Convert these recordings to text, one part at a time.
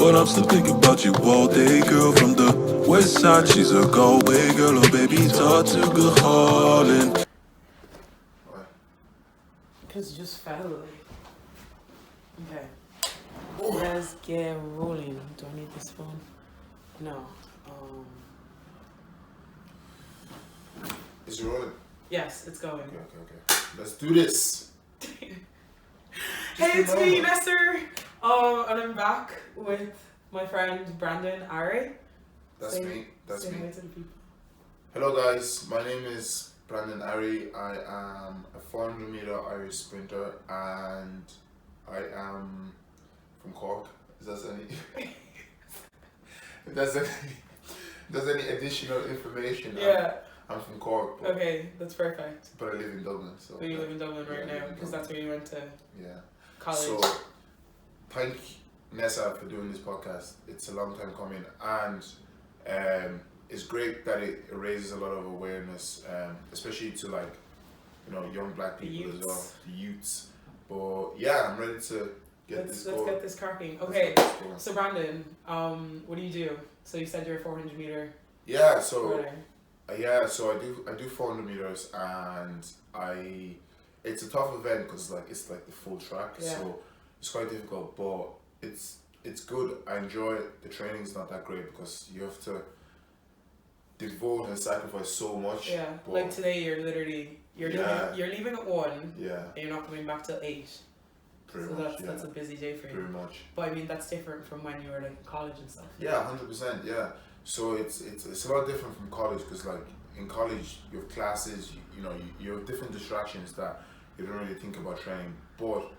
but I'm still thinking about you all day. Girl from the west side, she's a Galway girl. Oh baby, talk to good Holland. Because you just fell. Okay. Let's get rolling. Do I need this phone? No. Is it rolling? Yes, it's going. Okay. Let's do this. Hey, it's Heyitsmenesser. And I'm back with my friend Brandon Arrey. That's me. That's me. Hi to the people. Hello guys, my name is Brandon Arrey. I am a 400 meter Irish sprinter and I am from Cork. Is that any? If there's any additional information? Yeah. I'm from Cork. Okay, that's perfect. But I live in Dublin. So you live in Dublin right now because that's where you went to college. So thank Nessa for doing this podcast. It's a long time coming and it's great that it raises a lot of awareness, especially to young black people as well, the youths. But yeah, I'm ready to let's get this cracking. Okay, so Brandon, what do you do? So you said you're a 400 meter. Yeah, so runner. So I do 400 meters and it's a tough event because it's the full track, so it's quite difficult, but it's good. I enjoy it. The training's not that great because you have to devote and sacrifice so much. Yeah, like today you're leaving at 1. Yeah. And you're not coming back till 8. Pretty much. That's a busy day for you. Pretty much. But I mean that's different from when you were in college and stuff. Yeah, 100%. Yeah. So it's a lot different from college because in college you have classes, you have different distractions that you don't really think about training. But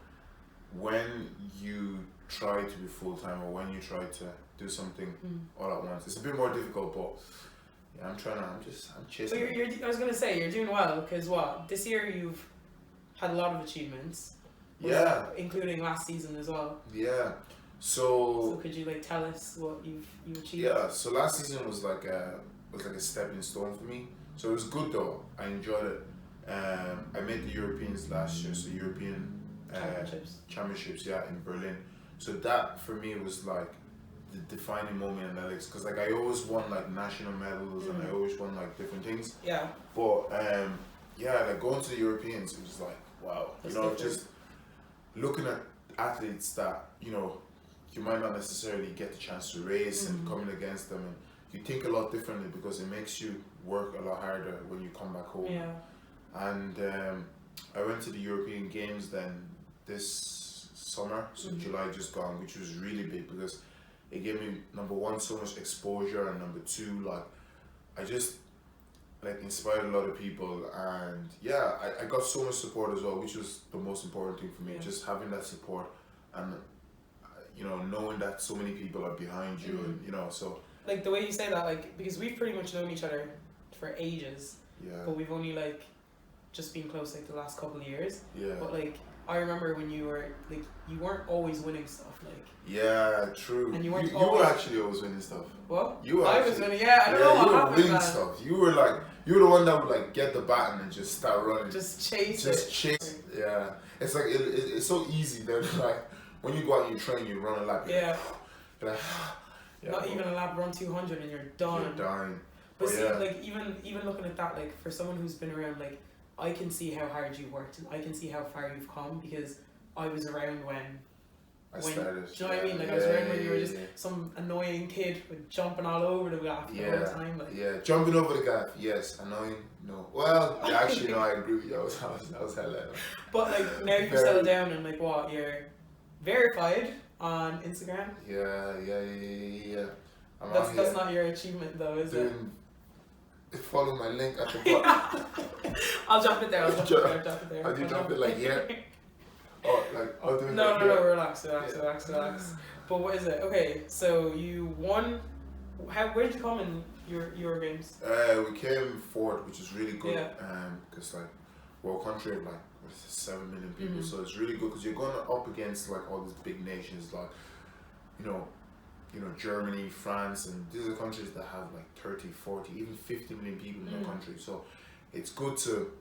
when you try to be full time or when you try to do something all at once, it's a bit more difficult. But yeah, I'm chasing. So I was gonna say you're doing well because this year you've had a lot of achievements. Yeah. Including last season as well. Yeah. So could you tell us what you've achieved? Yeah. So last season was like a stepping stone for me. So it was good though. I enjoyed it. I made the Europeans last year, so European championships, in Berlin. So that for me was the defining moment in athletics because I always won national medals and I always won different things. Yeah. But going to the Europeans, it was wow. That's just looking at athletes that you might not necessarily get the chance to race and coming against them, and you think a lot differently because it makes you work a lot harder when you come back home. Yeah. And I went to the European Games then this summer, so July just gone, which was really big because it gave me number one so much exposure and number two I just inspired a lot of people and I got so much support as well, which was the most important thing for me. Just having that support and knowing that so many people are behind you and so the way you say that because we've pretty much known each other for ages, but we've only just been close the last couple of years. But I remember when you were you weren't always winning stuff Yeah, true. And you were actually always winning stuff. What? I was winning. I don't know what happened. You were winning stuff. You were the one that would get the baton and just start running. Just chase. Yeah. It's it's so easy then when you go out and you train, you run a lap. Yeah. You're not even a lap, run 200 and you're done. You're dying. But see, even looking at that, for someone who's been around, I can see how hard you worked and I can see how far you've come because I was around when I started. Do you know what I mean? I was around when you were just some annoying kid with jumping all over the gap all the time. Jumping over the gap. Yes, annoying. No. Well, actually, no. I agree with you. I was hella. But now you've settled down and you're verified on Instagram. Yeah. That's not your achievement though, is it? Follow my link at the bottom. I'll drop it there. I'll drop it there. How do you drop it I'll do it. No, relax. But what is it? Okay, so you won. Where did you come in your games? We came fourth, which is really good. Yeah. Because we're a country of 7 million people, so it's really good because you're going up against all these big nations Germany, France, and these are countries that have 30, 40, even 50 million people in their country. So it's good to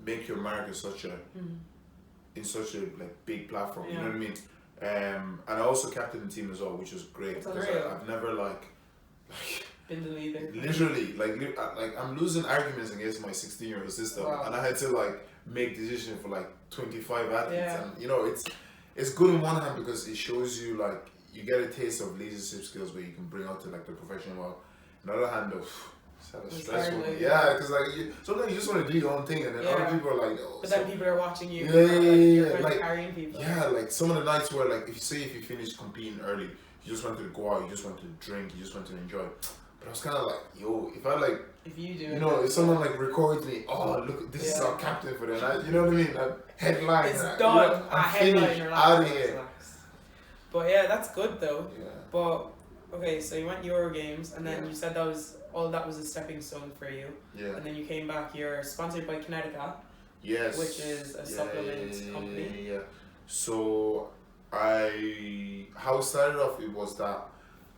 make your mark in such a big platform. You know what I mean? And I also captained the team as well, which was great because I've never like been the leader. Literally, like I'm losing arguments against my 16-year-old sister, and I had to like make decisions for like 25 athletes, and you know it's good on one hand because it shows you like you get a taste of leadership skills where you can bring out to like the professional world. On the other hand, though, it's kind of stressful. Because like sometimes you just want to do your own thing, and then other people are like, oh. But then people are watching you. Like carrying people. Yeah, like some of the nights where like if you finish competing early, you just wanted to go out, you just wanted to drink, you just wanted to enjoy. But I was kind of like, yo, if I like, if you do, you know, if someone like records me, oh look, this is our captain for the night. You know what I mean? Like, headline. It's done. You know, I'm finished. Out of here. But yeah, that's good though. Yeah. But okay, so you went Euro Games, and then you said that was a stepping stone for you. Yeah. And then you came back. You're sponsored by Connecticut. Yes. Which is a supplement company. Yeah. So how it started off, it was that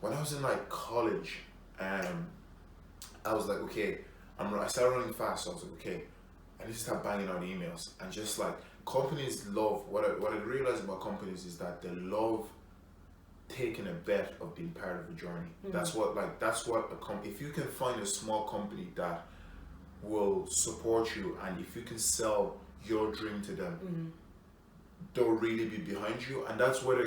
when I was in like college, I was like, okay, I started running fast. So I was like, okay, I need to start banging out emails, and just like companies love what I realized about companies is that they love taking a bet of being part of a journey. That's what if you can find a small company that will support you, and if you can sell your dream to them, they'll really be behind you. And that's whether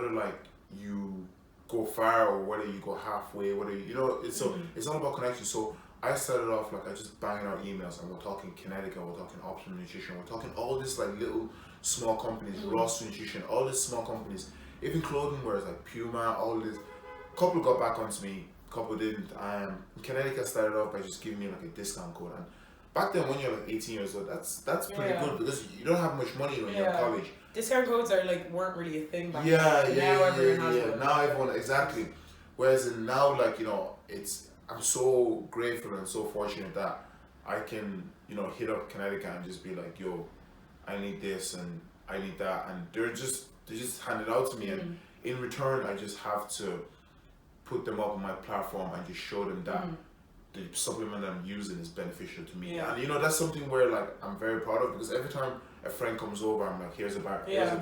like you go far or whether you go halfway, whether it's all about connection. So I started off like I just banging out emails, and we're talking Connecticut, we're talking Optimum Nutrition, we're talking all this like little small companies, Ross Nutrition, all these small companies, even clothing wears like Puma, all this. Couple got back onto me, couple didn't. Connecticut started off by just giving me like a discount code, and back then when you're like 18 years old, that's pretty good because you don't have much money when you're in college. Discount codes weren't really a thing back then. Now everyone has one. Now everyone, exactly. Whereas now, like, I'm so grateful and so fortunate that I can, hit up Connecticut and just be like, yo, I need this and I need that, and they just hand it out to me, and in return I just have to put them up on my platform and just show them that the supplement I'm using is beneficial to me. And that's something where like I'm very proud of, because every time a friend comes over, I'm like, here's a bar, here's a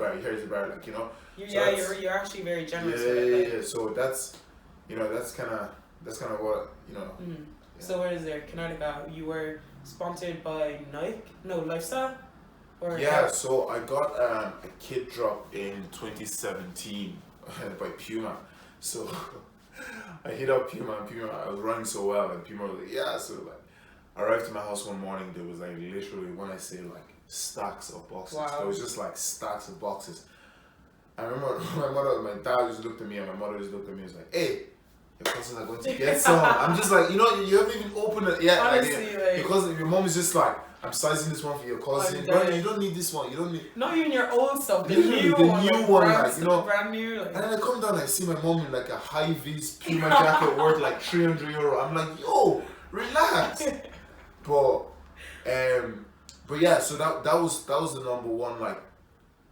bar, like, you're actually very generous with it. Yeah. So that's kind of what So what is there, Connecticut? You were sponsored by Nike? No, Lifestyle? So I got a kit drop in 2017 by Puma. So I hit up Puma, and Puma, I was running so well, and Puma was like, so like, I arrived to my house one morning, there was like literally, when I say like stacks of boxes, there was just like stacks of boxes. I remember my dad just looked at me, and my mother just looked at me and was like, hey, your cousins are going to get some. I'm just like, you haven't even opened it yet. Honestly, because your mom is just like, I'm sizing this one for your cousin. You don't need this one. You don't need. Not even your old stuff. The new one, brand new. And then I come down and I see my mom in like a high vis Puma jacket worth like €300. I'm like, yo, relax. But yeah. So that was the number one. Like,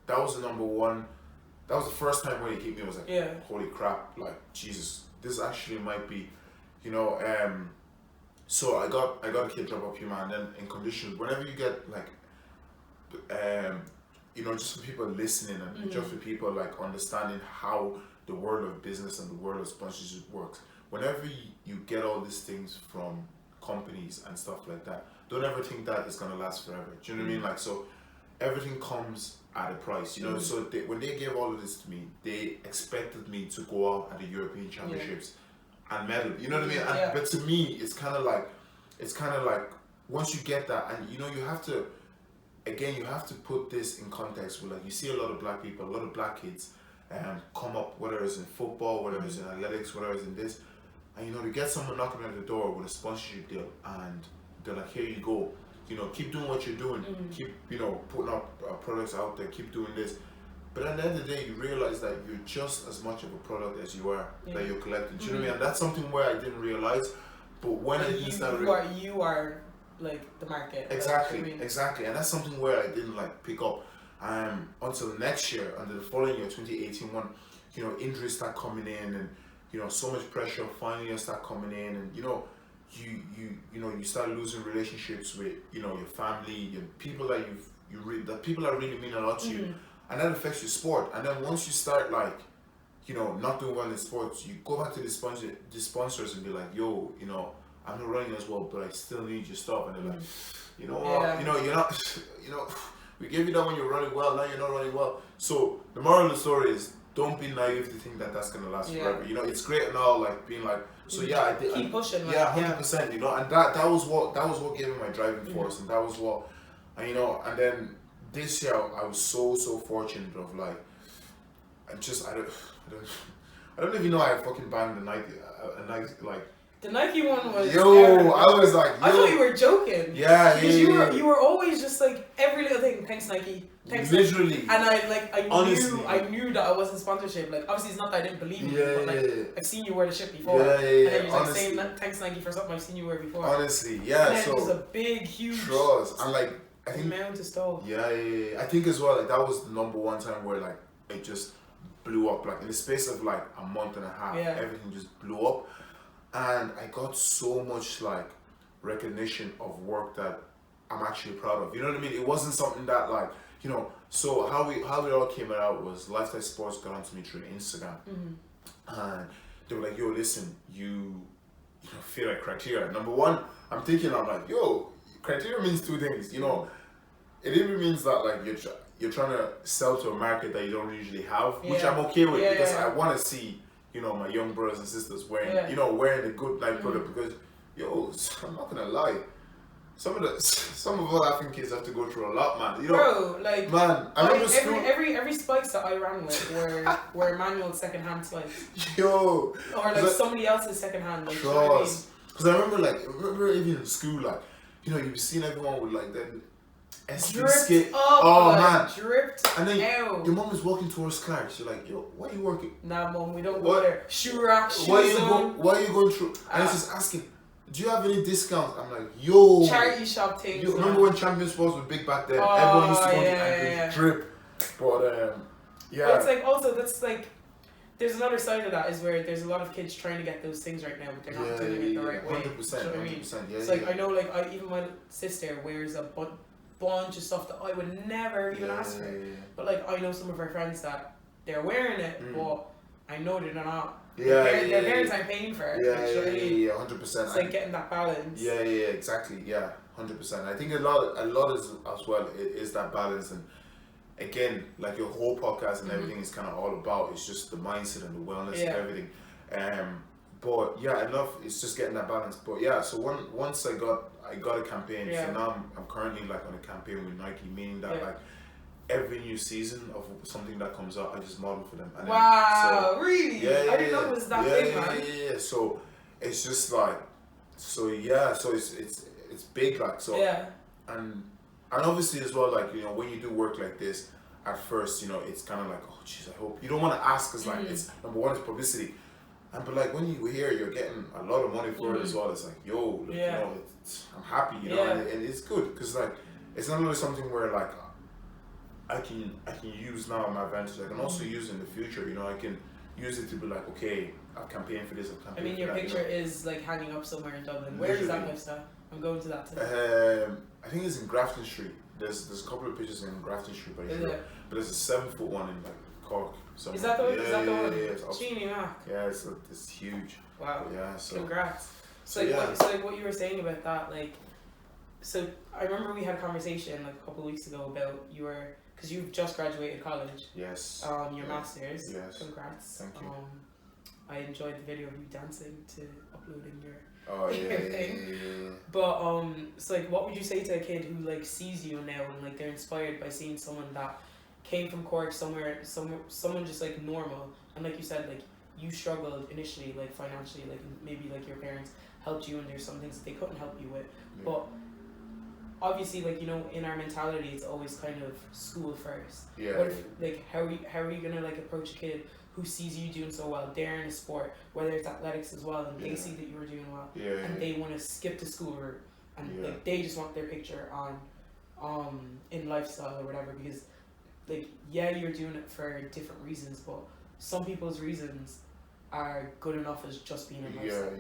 that was the number one. That was the first time when he hit me. I was like, holy crap! Like, Jesus, this actually might be, So I got a kid drop up Puma, and then in conditions, whenever you get like, just for people listening, and just for people like understanding how the world of business and the world of sponsorship works. Whenever you get all these things from companies and stuff like that, don't ever think that it's gonna last forever. Do you know what I mean? Like, so everything comes at a price, So when they gave all of this to me, they expected me to go out at the European Championships and medal. You know what I mean? But to me, it's kind of like once you get that, and you have to put this in context with, like, you see a lot of black people, a lot of black kids come up, whether it's in football, whether it's in athletics, whether it's in this, and to get someone knocking at the door with a sponsorship deal, and they're like, here you go, keep doing what you're doing, keep putting up products out there, keep doing this. But at the end of the day, you realize that you're just as much of a product as you are that you're collecting. Do you know what I mean? And that's something where I didn't realize. But when you are like the market. Exactly. And that's something where I didn't like pick up until next year, until the following year, 2018, when injuries start coming in, and so much pressure finally start coming in, and you start losing relationships with your family, your people that the people that really mean a lot to you. and that affects your sport. And then once you start like, you know, not doing well in sports, you go back to the sponsors and be like, yo, you know, I'm not running as well, but I still need your stuff. And they're like, you know what, you know, you're not, you know, we gave you that when you're running well, now you're not running well. So the moral of the story is, don't be naive to think that that's gonna last forever. You know, it's great and all, like being like, so yeah, I did. Keep pushing. Yeah, 100%. You know, and that was what gave me my driving force, and that was what, and you know, and then this year I was so fortunate of like, I don't even know I fucking banged a Nike like. The Nike one was. Yo, I was like. Yo. I thought you were joking. Yeah, because you were always just like every little thing. Thanks Nike. Thanks Literally. Nike. And I knew that it wasn't sponsorship. Like obviously it's not that I didn't believe in you, but like I've seen you wear the shit before. And then you're like saying thanks Nike for something I've seen you wear before. Honestly, yeah. And then so it was a big, huge trust. And like I think amount of stuff. Yeah. I think as well, like that was the number one time where like it just blew up. Like in the space of like a month and a half, everything just blew up. And I got so much like recognition of work that I'm actually proud of. You know what I mean? It wasn't something that like, you know, so how it all came out was Lifestyle Sports got onto me through Instagram. And they were like, yo, listen, you know, feel like criteria. Number one, I'm like, yo, criteria means two things, you know. It even means that like you're trying to sell to a market that you don't usually have, which I'm okay with because I want to see, you know, my young brothers and sisters wearing, you know, wearing a good like product because, yo, I'm not gonna lie, some of our African kids have to go through a lot, man. You know, bro, like, man, I remember every spikes that I ran with were manual secondhand spikes. Yo, or like somebody else's secondhand. Like, because I remember even in school, like, you know, you've seen everyone with like that. Dripped up, oh man, dripped. And then your mom was walking towards Clark's. You're like, yo, why are you working? Nah, mom, we don't go there. Shoe rack, shoe why are you going through? And it's just asking, do you have any discounts? I'm like, yo, charity shop things. You remember when Champion Sports was big back then? Everyone used to go and drip. But But it's like also that's like. There's another side of that is where there's a lot of kids trying to get those things right now, but they're not doing it the right way. 100%. You know what I mean? It's like I know, like even my sister wears a bunch of stuff that I would never even ask her. But like I know some of her friends that they're wearing it, but I know they're not. Their parents aren't paying for it. 100%. It's like getting that balance. Exactly. 100%. I think a lot is as well is that balance, and again, like your whole podcast and everything is kind of all about. It's just the mindset and the wellness and everything. But yeah, enough. It's just getting that balance. But yeah, so once I got a campaign. So now I'm currently like on a campaign with Nike, meaning that like every new season of something that comes out, I just model for them. And wow, really? I didn't know it was that big, man. Yeah. So it's just like, so it's big, like so. And obviously as well, like, you know, when you do work like this, at first, you know, it's kind of like, oh jeez, I hope you don't want to ask because like it's number one, it's publicity. But like when you hear you're getting a lot of money for it as well, it's like, yo, look, you know, I'm happy, you know, and it's good because like it's not only something where like I can use now my advantage. I can also use in the future, you know, I can use it to be like, okay, I've campaigned for this, I've campaigned for that. I mean, your picture is like hanging up somewhere in Dublin. Where is that lifestyle? I'm going to that today. I think it's in Grafton Street. There's a couple of pictures in Grafton Street, but there's a 7-foot one in like Cork. Somewhere. Is that the one? Is that the one? Yeah, Genie Mac. Yeah, it's huge. Wow. Yeah, so congrats. So what you were saying about that, like, so I remember we had a conversation like a couple of weeks ago about because you've just graduated college. Yes. Your masters. Yes. Congrats. Thank you. I enjoyed the video of you dancing to uploading your. Yeah. But so like, what would you say to a kid who like sees you now and like they're inspired by seeing someone that came from Cork someone just like normal, and like you said, like you struggled initially like financially, like maybe like your parents helped you and there's some things that they couldn't help you with, but obviously, like, you know, in our mentality it's always kind of school first. What if, like, how are you gonna like approach a kid who sees you doing so well, they're in a sport, whether it's athletics as well, and they see that you were doing well, and they want to skip the school route, and like they just want their picture on in lifestyle or whatever, because like you're doing it for different reasons, but some people's reasons are good enough as just being in lifestyle.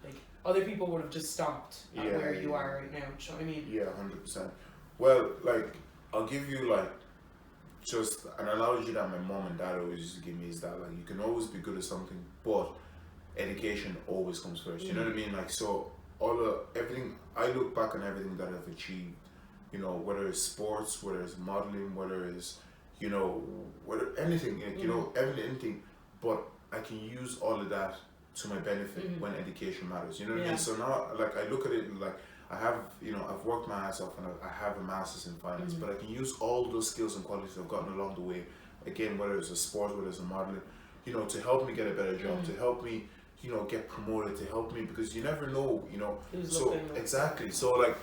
Like other people would have just stopped at where you are right now. Do you know what I mean? 100%. Well, like I'll give you like just an analogy that my mom and dad always used to give me is that, like, you can always be good at something, but education always comes first. You know what I mean? Like, so everything, I look back on everything that I've achieved, you know, whether it's sports, whether it's modeling, whether it's, you know, whether anything, you know, anything, but I can use all of that to my benefit when education matters. You know what I mean? So now, like, I look at it like, I have, you know, I've worked my ass off and I have a master's in finance, but I can use all those skills and qualities I've gotten along the way, again, whether it's a sport, whether it's a modeling, you know, to help me get a better job, to help me, you know, get promoted, to help me, because you never know, you know. So exactly. So, like,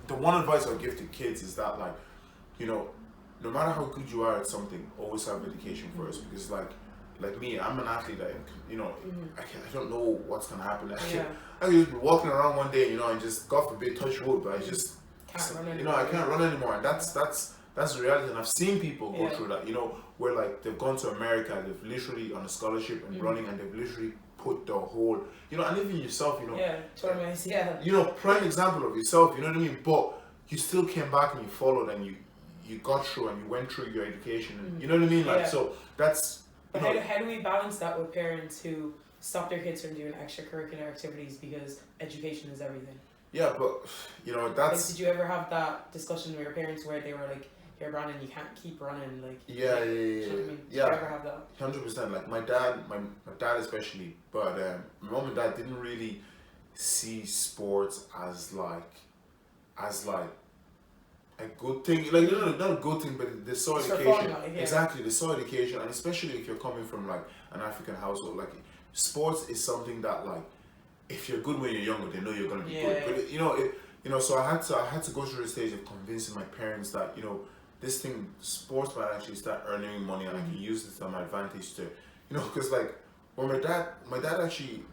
the one advice I'll give to kids is that, like, you know, no matter how good you are at something, always have education first, because like me, I'm an athlete. You know, I don't know what's gonna happen. I could just be walking around one day, you know, and just, God forbid, touch wood, but I just can't run anymore. You know, I can't run anymore, and that's the reality. And I've seen people go through that. You know, where, like, they've gone to America, they've literally on a scholarship and running, and they've literally put the whole, you know, and even yourself, you know, you know, prime example of yourself. You know what I mean? But you still came back and you followed, and you got through, and you went through your education. And, you know what I mean? Like, so that's. But how do we balance that with parents who stop their kids from doing extracurricular activities because education is everything? Yeah, but, you know, that's... Like, did you ever have that discussion with your parents where they were like, here, Brandon, you can't keep running, like... Yeah. You know what I mean? Did you ever have that? 100%. Like, my dad especially, but my mom and dad didn't really see sports as a good thing, like, not a good thing, but they saw education. Exactly, they saw education, and especially if you're coming from, like, an African household, like, sports is something that, like, if you're good when you're younger, they know you're gonna be good. But you know, so I had to go through the stage of convincing my parents that, you know, this thing, sports might actually start earning money, and I can use this to my advantage to, you know, because, like, when my dad actually,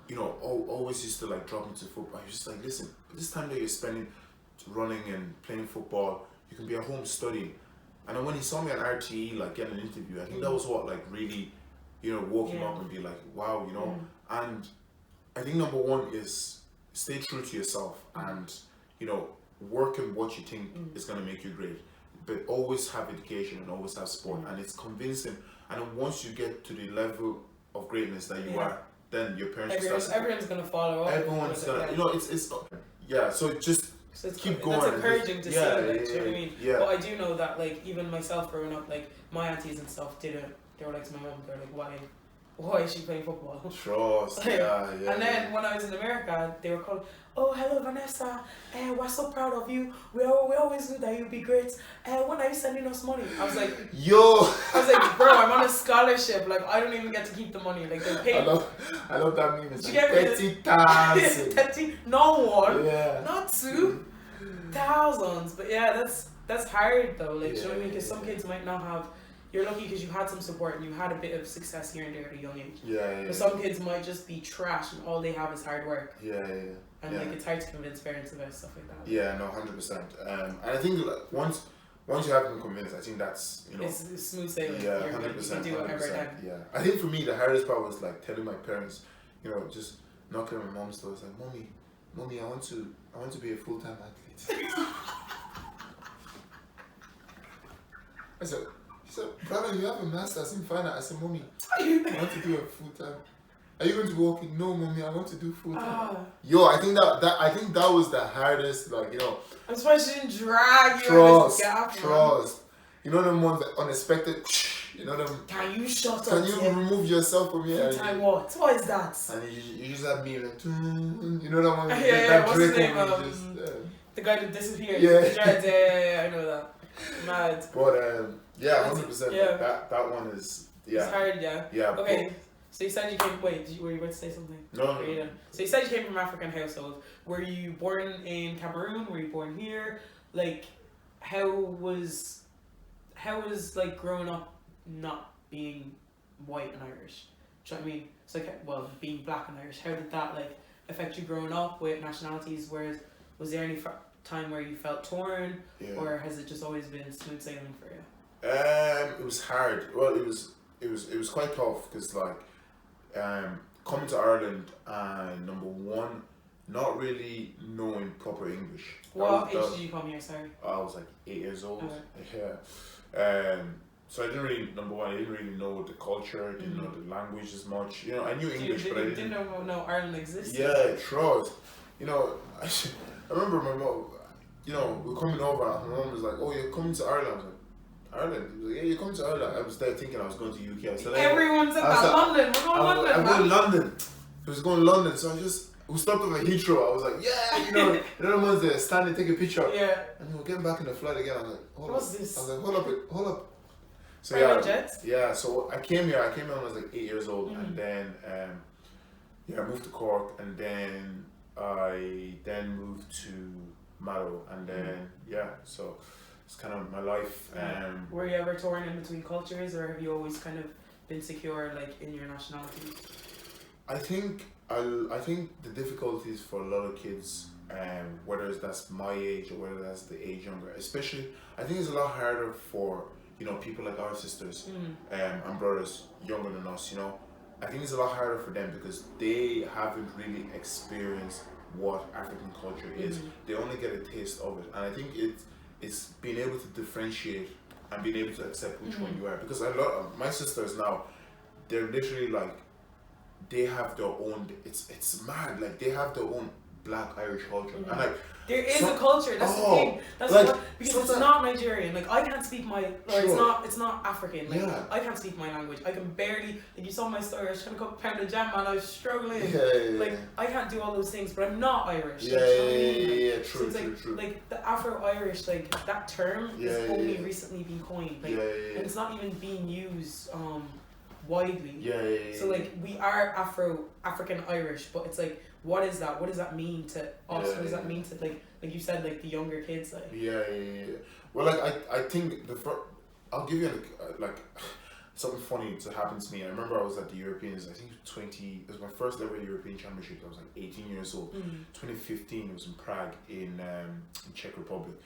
you know, always used to, like, drop me to football. He was just like, listen, this time that you're spending running and playing football, you can be at home studying. And then when he saw me on RTE, like, getting an interview, I think that was what, like, really, you know, woke him up and be like, wow, you know. And I think number one is stay true to yourself, and, you know, work in what you think is going to make you great, but always have education and always have sport, and it's convincing. And then once you get to the level of greatness that you are, then your parents everyone's going to follow up. Everyone's going to, you know, it's so just keep going. That's encouraging to see, like, do you know what I mean? Yeah. But I do know that, like, even myself growing up, like, my aunties and stuff they were like to my mom, they're like, why is she playing football? Trust, yeah. And then when I was in America, they were called, oh, hello, Vanessa, we're so proud of you. We always knew that you'd be great. When are you sending us money? I was like, bro, I'm on a scholarship. Like, I don't even get to keep the money. Like, they pay. I love that meme. It's like 30,000. No one, not two, thousands. But yeah, that's hard though. Like, you know what I mean? Because some kids might not have. You're lucky because you had some support and you had a bit of success here and there at a young age. But some kids might just be trash and all they have is hard work. And like, it's hard to convince parents about stuff like that. Yeah, no, 100%. And I think, like, once you have them convinced, I think that's, you know, it's smooth sailing. Yeah, 100%. You can do whatever again. Yeah, I think for me the hardest part was, like, telling my parents, you know, just knocking on my mom's door. It's like, mommy, I want to be a full-time athlete. She said, brother, you have a master's in finance. I said, mommy, I want to do a full-time. Are you going to be working? No, mommy, I want to do full-time. Yo, I think that was the hardest, like, you know. I'm surprised she didn't drag you trust, in this gap. Trust. You know them ones that unexpected, you know them. Can you shut up? Can you remove yourself from here? Full-time what? What is that? And you just have me like, you know that one? Yeah, what's his name? The guy that disappeared. Yeah, I know that. Mad. But, yeah, 100%. Yeah. That one is, It's hard, Yeah. Okay. So you said you came. Wait, were you going to say something? No. So you said you came from an African household. Were you born in Cameroon? Were you born here? Like, how was like growing up not being white and Irish? Do you know what I mean? It's like, well, being black and Irish. How did that, like, affect you growing up with nationalities? Whereas, was there any time where you felt torn, or has it just always been smooth sailing for you? It was hard. Well, it was quite tough because, like, coming to Ireland and number one, not really knowing proper English. What age did you come here? Sorry. I was like 8 years old. Yeah. So I didn't really, number one, I didn't really know the culture, didn't know the language as much. You know, I knew English, but I didn't know Ireland existed. Yeah, trust. You know, I remember my mom, you know, we're coming over and my mom was like, oh, you're coming to Ireland. I was like, Ireland? He was like, yeah, you're coming to Ireland. I was there thinking I was going to UK. I said, everyone said that, London, we're going to London. I'm going to London. He was going to London, so we stopped at Heathrow. I was like, yeah, you know, the other ones there standing, take a picture. Yeah. And we're getting back in the flight again. I was like, what's this? I was like, hold up. So yeah, so I came here when I was like 8 years old, and then I moved to Cork, and then I moved to Mallow, and then so it's kind of my life. Were you ever torn in between cultures, or have you always kind of been secure like in your nationality? I think the difficulties for a lot of kids, whether that's my age or whether that's the age younger, especially, I think it's a lot harder for, you know, people like our sisters and brothers younger than us, you know. I think it's a lot harder for them because they haven't really experienced what African culture is. They only get a taste of it. And I think it's being able to differentiate and being able to accept which one you are. Because a lot of my sisters now, they're literally like, they have their own, it's mad, like they have their own Black Irish culture. And like, there is a culture, that's the thing. That's like, because it's not Nigerian. Like I can't speak my, it's not African. Like I can't speak my language. I can barely, like you saw my story, I was trying to cook a pound of jam and I was struggling. Like I can't do all those things, but I'm not Irish. True. Like the Afro-Irish, like that term is only recently been coined. Like and it's not even being used widely. So like we are African Irish, but it's like, what is that? What does that mean to us? What does that mean to like you said, like the younger kids? Like Well, like I think I'll give you like something funny to happen to me. I remember I was at the Europeans. I think it was my first ever European Championship. I was like 18 years old. 2015. It was in Prague in Czech Republic.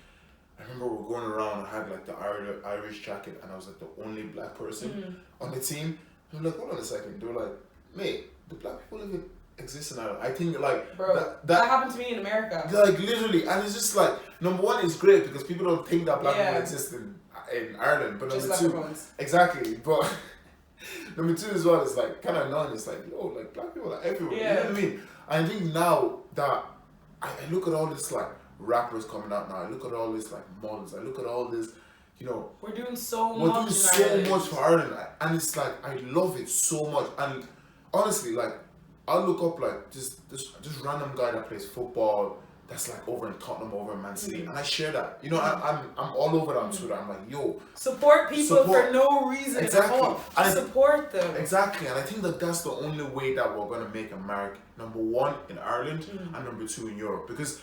I remember we were going around. I had like the Irish jacket, and I was like the only black person on the team. I'm like, hold on a second. They were like, mate, the black people even exist in Ireland. I think like that happened to me in America. Like literally, and it's just like, number one, it's great because people don't think that black people exist in Ireland, but just number two, exactly. But number two as well is like kind of annoying. It's like, yo, like black people are everywhere. You know what I mean? I think now that I look at all this like rappers coming out now, I look at all this like models, I look at all this. You know, we're doing so much for Ireland, and it's like I love it so much. And honestly, like I'll look up like this random guy that plays football that's like over in Tottenham, over in Man City, and I share that. You know, I'm all over that on Twitter. I'm like, yo, support people for no reason at all. Support them. Exactly, and I think that's the only way that we're gonna make a mark. Number one in Ireland, and number two in Europe. Because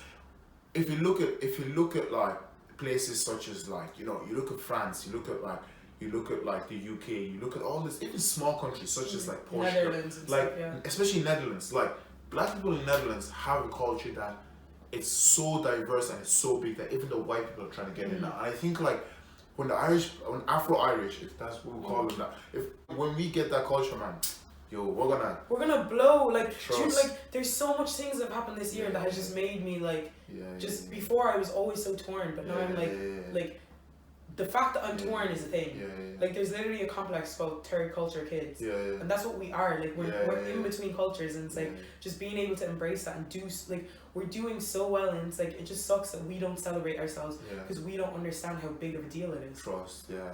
if you look at like places such as like, you know, you look at France, you look at like the UK, you look at all this, even small countries such as like Portugal, like especially Netherlands, like black people in Netherlands have a culture that it's so diverse and it's so big that even the white people are trying to get in now. And I think like when Afro-Irish, if that's what we call them now, when we get that culture, man, yo, we're gonna blow. Like, there's so much things that have happened this year that has just made me like, before I was always so torn, but now I'm like, the fact that I'm torn is a thing. Like, there's literally a complex about third culture kids, and that's what we are. Like, we're in between cultures, and it's like just being able to embrace that and do like. We're doing so well, and it's like it just sucks that we don't celebrate ourselves because we don't understand how big of a deal it is.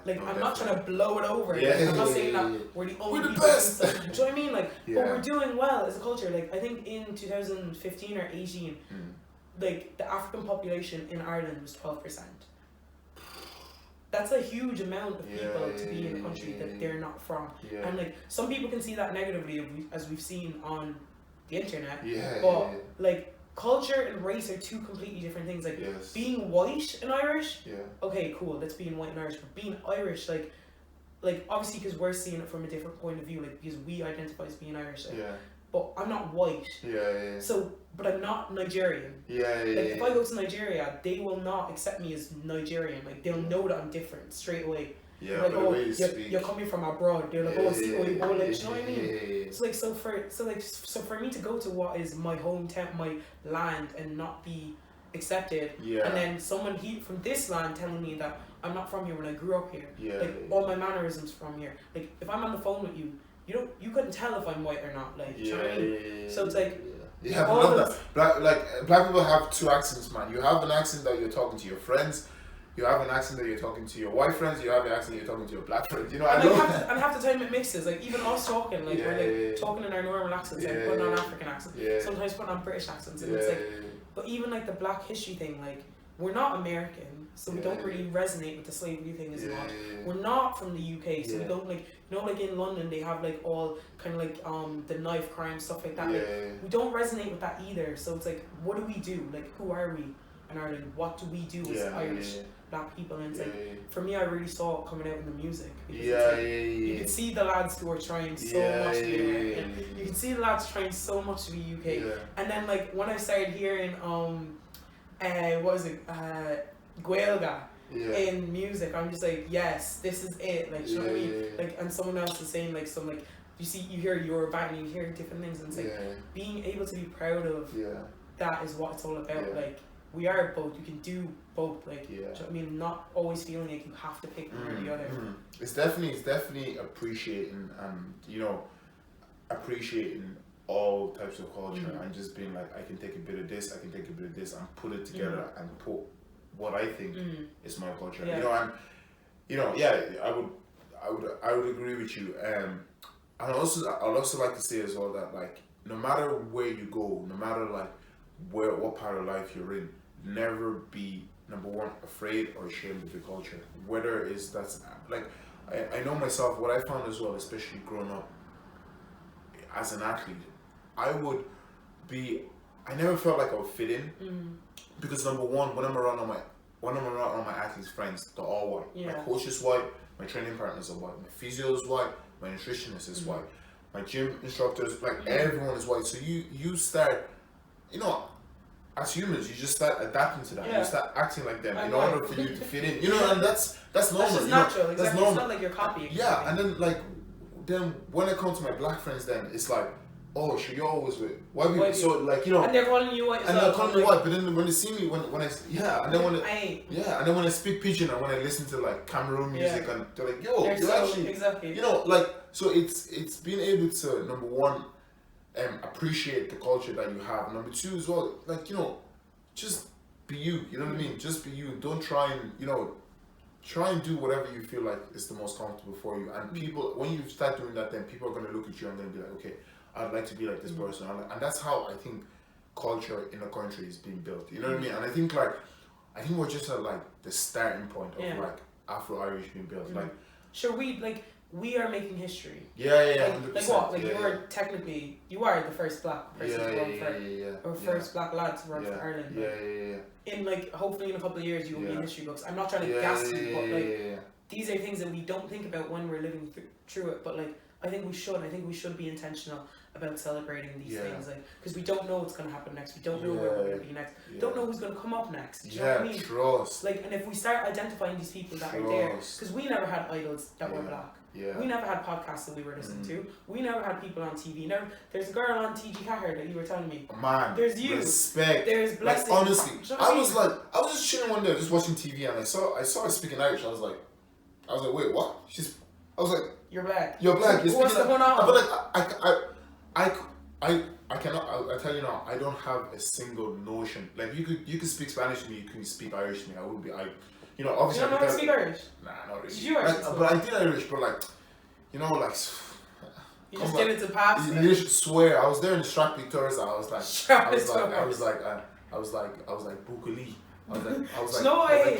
Like, I'm not trying to blow it over. I'm not saying that we're the only best. Do you know what I mean? Like, but we're doing well as a culture. Like, I think in 2015 or 18, like the African population in Ireland was 12%. That's a huge amount of people to be in a country that they're not from. And like some people can see that negatively, as we've seen on the internet. But like, culture and race are two completely different things. Like being white and Irish, okay, cool, that's being white and Irish. But being Irish, like obviously because we're seeing it from a different point of view, like because we identify as being Irish. Like, but I'm not white. So, but I'm not Nigerian. Like if I go to Nigeria, they will not accept me as Nigerian. Like they'll know that I'm different straight away. Like, oh, you're coming from abroad. They're like, oh, see, like, you know what I mean? It's like, so for me to go to what is my hometown, my land, and not be accepted, and then someone from this land telling me that, I'm not from here when I grew up here. Yeah. Like all my mannerisms from here. Like if I'm on the phone with you, you couldn't tell if I'm white or not. Like, you know what I mean? So it's like. Yeah, I love that. Black people have two accents, man. You have an accent that you're talking to your friends. You have an accent that you're talking to your white friends. You have an accent that you're talking to your black friends. You know, and half the time it mixes. Like even us talking, like we're like talking in our normal accents, like putting on African accents. Sometimes putting on British accents, and it's like. But even like the Black history thing, like we're not American, so we don't really resonate with the slavery thing as much. We're not from the UK, so we don't like. You know, like in London, they have like all kind of like the knife crime stuff like that. Like, we don't resonate with that either. So it's like, what do we do? Like, who are we in Ireland? What do we do as Irish Black people? And it's like, for me, I really saw it coming out in the music. Because you can see the lads who are trying so much to be American. You can see the lads trying so much to be UK. And then like when I started hearing what was it, Gaelga. In music, I'm just like, yes, this is it. Like, you know what I mean? Like, and someone else is saying like some like you hear Yoruba and you hear different things, and it's like being able to be proud of that is what it's all about. Like, we are both. You can do both. Like, do you know what I mean? Not always feeling like you have to pick one or the other. It's definitely appreciating appreciating all types of culture and just being like, I can take a bit of this, I can take a bit of this, and put it together and put what I think is my culture. You know, and I would agree with you. And I'd also like to say as well that like no matter where you go, no matter like what part of life you're in, never be number one afraid or ashamed of your culture. Whether it's that's like I know myself, what I found as well, especially growing up as an athlete, I never felt like I would fit in. Because number one, when I'm around all my athletes' friends, they're all white. My coach is white, my training partners are white, my physio is white, my nutritionist is white, my gym instructors, like everyone is white. So you start, you know, as humans, you just start adapting to that. You start acting like them in order for you to fit in. You know, and that's normal. That's just natural. Exactly. That's normal. It's not like you're copying. Yeah, and then when I come to my black friends, then it's like, oh, sure, you're always with white people. So like, you know, and they're calling you white. And they're calling me white, but then when they see me, when I speak pidgin and when I listen to like Cameroon music, and they're like, yo, you're actually exactly. You know, like, so it's being able to number one, appreciate the culture that you have. Number two as well, like, you know, just be you. You know what I mean? Just be you. Don't try and do whatever you feel like is the most comfortable for you. And people, when you start doing that, then people are going to look at you and then be like, okay, I'd like to be like this person. And that's how I think culture in a country is being built. You know what I mean? And I think we're just at like the starting point of like Afro-Irish being built. Like, sure, we are making history. Yeah. Like what? Like you are the first black person to run or first black lad to run for Ireland. Yeah. In like hopefully in a couple of years you will be in history books. I'm not trying to gas you, but like these are things that we don't think about when we're living through it. But like I think we should be intentional about celebrating these things, like, because we don't know what's going to happen next. We don't know where we're going to be next. Don't know who's going to come up next. Do you know what I mean? Trust. Like, and if we start identifying these people that are there, because we never had idols that were black. We never had podcasts that we were listening to. We never had people on TV. There's a girl on TG Caher that you were telling me. Man, there's you. Respect. There's Blessing. Like, honestly, I was just chilling one day, just watching TV, and I saw her speaking Irish. I was like, wait, what? I was like, you're black. You're black. You're what's going on? But like, I cannot. I tell you now, I don't have a single notion. Like, you could speak Spanish to me, you can speak Irish to me. I wouldn't be. You know, obviously. You don't know how to speak Irish? Nah, not really. Did you Irish? But I did Irish, but like, you know, like. You just get it to pass. You swear, I was there in the Strat Victoria's. I was like, Bukali. I was like,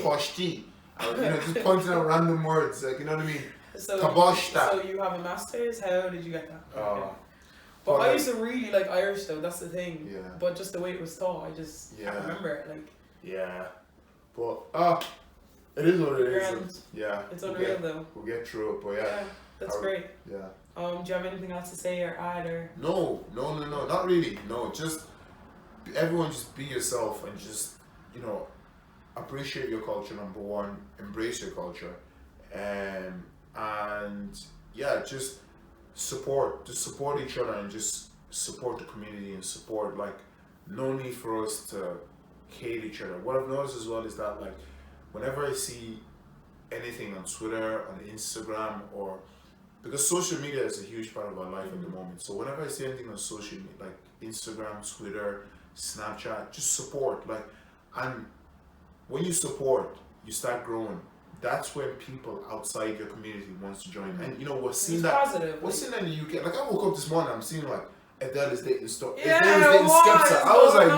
Poshti. You know, just pointing out random words, like, you know what I mean. So you have a master's. How did you get that? Okay. But I used to really like Irish though. That's the thing. Yeah. But just the way it was taught, I just can't remember it. Like. Yeah. But it is what it is. Yeah. It's unreal though. We'll get through it, but yeah. That's great. Yeah. Do you have anything else to say or add or? No, not really. No, just everyone just be yourself and just, you know, appreciate your culture. Number one, embrace your culture, and yeah, just support each other and just support the community and support, like, no need for us to hate each other. What I've noticed as well is that, like, whenever I see anything on Twitter, on Instagram, or because social media is a huge part of our life at the moment. So whenever I see anything on social media, like Instagram, Twitter, Snapchat, just support. Like, and when you support, you start growing. That's when people outside your community wants to join. And you know, we're seeing that. Positive. We're seeing that in the UK. Like, I woke up this morning, I'm seeing like Adele is dating stuff. Yeah, Adele is dating Skepta. I was like,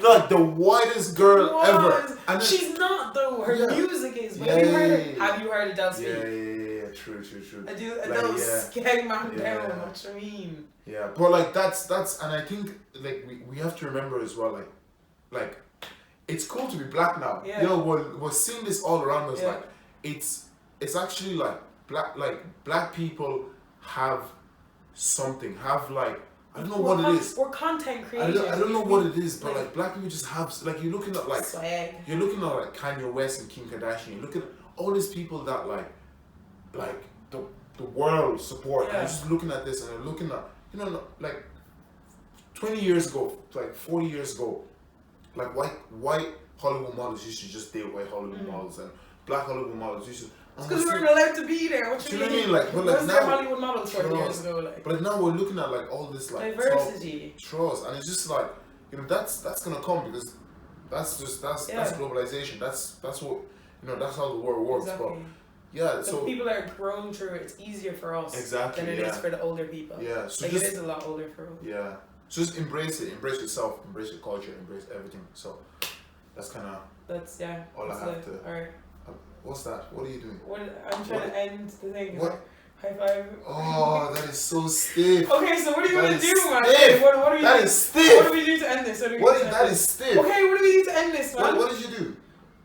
you're like the whitest girl ever. And she's not though. Her music is. But have you heard Adele speak? Yeah. True. Adele's getting man down. What you mean? Yeah, but like that's and I think like we have to remember as well, like it's cool to be black now. Yeah. You know, we're seeing this all around us. Like it's actually like black people have something, have like I don't know what it is. We're content creators. I don't know what it is, but like black people just have like you're looking at like swag. You're looking at like Kanye West and Kim Kardashian. You're looking at all these people that like the world support. And you're just looking at this and you're looking at like 20 years ago, like 40 years ago, like white Hollywood models used to just date white Hollywood models, and black Hollywood models used to. It's because we weren't allowed to be there. What you mean? Like, but like now, Hollywood models 40 years ago, like. But now we're looking at like all this like diversity, trust, and it's just like that's gonna come because that's globalization. That's what that's how the world works. Exactly. But yeah, so people that are grown through it, it's easier for us than it is for the older people. Yeah, so like it is a lot older for us. Yeah, so just embrace it, embrace yourself, embrace your culture, embrace everything. So that's kind of all I have to. All right. What's that? What are you doing? I'm trying to end the thing. What? High five. Oh, that is so stiff. Okay, so what do you want to do, man? What are we That is stiff. What do we do to end this? That is stiff. Okay, what do we do to end this, man? What did you do?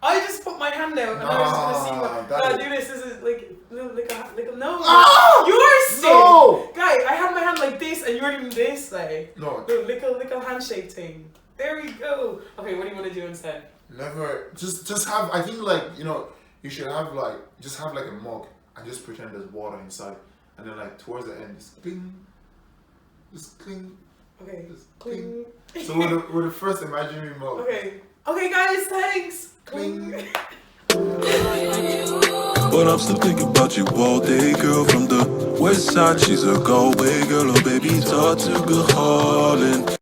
I just put my hand out and I was just gonna see what. Do this. This is like a no. Ah! You're sick. No. Guy, I have my hand like this and you're doing this, like. No. The little handshake thing. There we go. Okay, what do you want to do instead? Never. Just have. I think like you should have like just have like a mug and just pretend there's water inside, and then like towards the end, just cling, Okay. Just cling. So we're the first imaginary mug. Okay. Okay, guys. Thanks. Cling. But I'm still thinking about you all day, girl from the west side. She's a Galway girl, oh baby, Tortuga Holland.